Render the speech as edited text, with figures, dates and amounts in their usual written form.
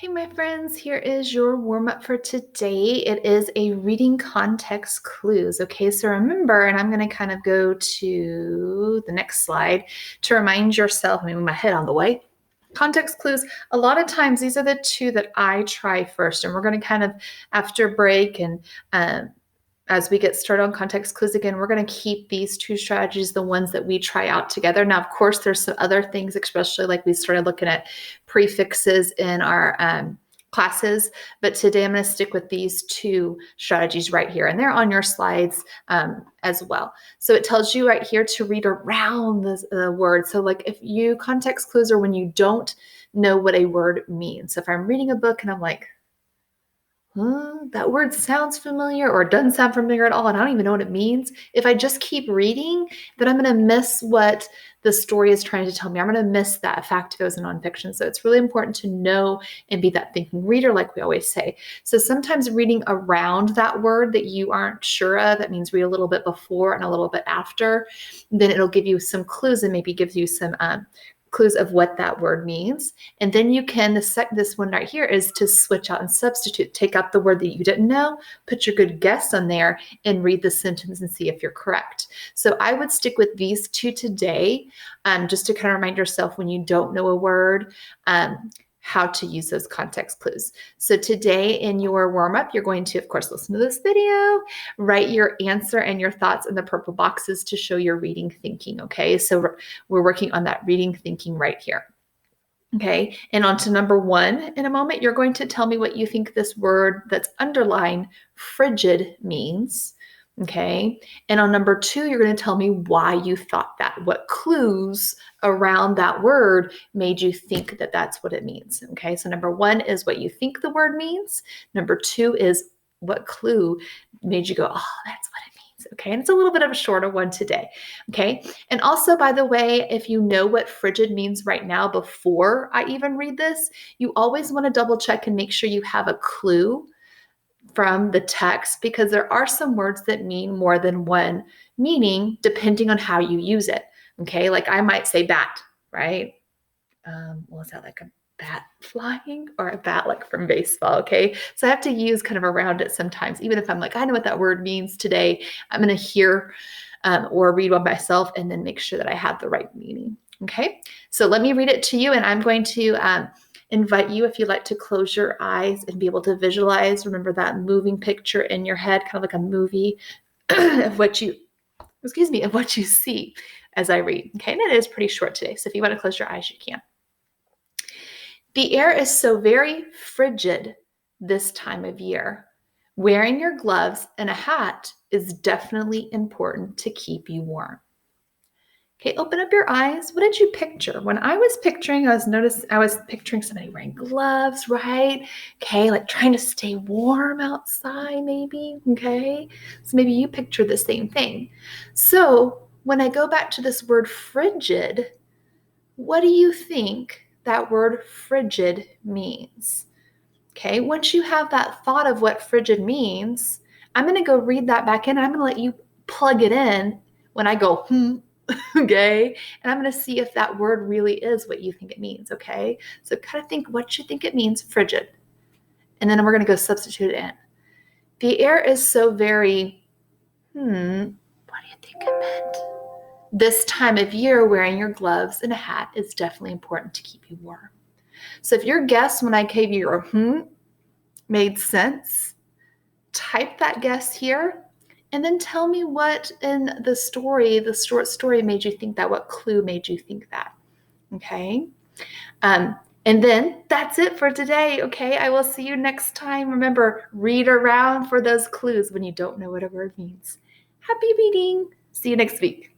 Hey, my friends, here is your warm up for today. It is a reading context clues. Okay, so remember, and I'm going to kind of go to the next slide to remind yourself, maybe my head on the way. Context clues, a lot of times these are the two that I try first, and we're going to kind of after break and as we get started on context clues again, we're going to keep these two strategies, the ones that we try out together. Now, of course, there's some other things, especially like we started looking at prefixes in our classes, but today I'm going to stick with these two strategies right here, and they're on your slides as well. So it tells you right here to read around the word. So like if you context clues are when you don't know what a word means. So if I'm reading a book and I'm like, that word sounds familiar or it doesn't sound familiar at all, and I don't even know what it means. If I just keep reading, then I'm going to miss what the story is trying to tell me. I'm going to miss that fact if it was a nonfiction. So it's really important to know and be that thinking reader, like we always say. So sometimes reading around that word that you aren't sure of, that means read a little bit before and a little bit after, then it'll give you some clues and maybe gives you some clues of what that word means. And then you can, this one right here is to switch out and substitute. Take out the word that you didn't know, put your good guess on there, and read the sentence and see if you're correct. So I would stick with these two today, just to kind of remind yourself when you don't know a word, how to use those context clues. So today in your warm-up, you're going to, of course, listen to this video, write your answer and your thoughts in the purple boxes to show your reading thinking, okay? So we're working on that reading thinking right here. Okay, and on to number one in a moment, you're going to tell me what you think this word that's underlined, frigid, means. Okay, and on number two, you're going to tell me why you thought that. What clues around that word made you think that that's what it means. Okay, so number one is what you think the word means. Number two is what clue made you go, oh, that's what it means. Okay, and it's a little bit of a shorter one today. Okay, and also, by the way, if you know what frigid means right now before I even read this, you always want to double check and make sure you have a clue from the text, because there are some words that mean more than one meaning depending on how you use it. Okay, like I might say bat, right? Well, is that like a bat flying or a bat like from baseball? Okay, so I have to use kind of around it sometimes. Even if I'm like, I know what that word means today, I'm going to hear or read one myself and then make sure that I have the right meaning. Okay, so let me read it to you, and I'm going to invite you, if you'd like, to close your eyes and be able to visualize. Remember that moving picture in your head, kind of like a movie of what you, of what you see as I read. Okay, and it is pretty short today, so if you want to close your eyes, you can. The air is so very frigid this time of year. Wearing your gloves and a hat is definitely important to keep you warm. Okay, open up your eyes. What did you picture? When I was picturing, I was picturing somebody wearing gloves, right? Okay, like trying to stay warm outside, maybe. Okay, so maybe you pictured the same thing. So when I go back to this word frigid, what do you think that word frigid means? Okay, once you have that thought of what frigid means, I'm going to go read that back in, and I'm going to let you plug it in when I go, okay? And I'm going to see if that word really is what you think it means, okay? So kind of think what you think it means, frigid. And then we're going to go substitute it in. The air is so very, what do you think it meant? This time of year, wearing your gloves and a hat is definitely important to keep you warm. So if your guess when I gave you your made sense, type that guess here, and then tell me what in the story, the short story, made you think that, what clue made you think that, okay? And then that's it for today, okay? I will see you next time. Remember, read around for those clues when you don't know what a word means. Happy reading. See you next week.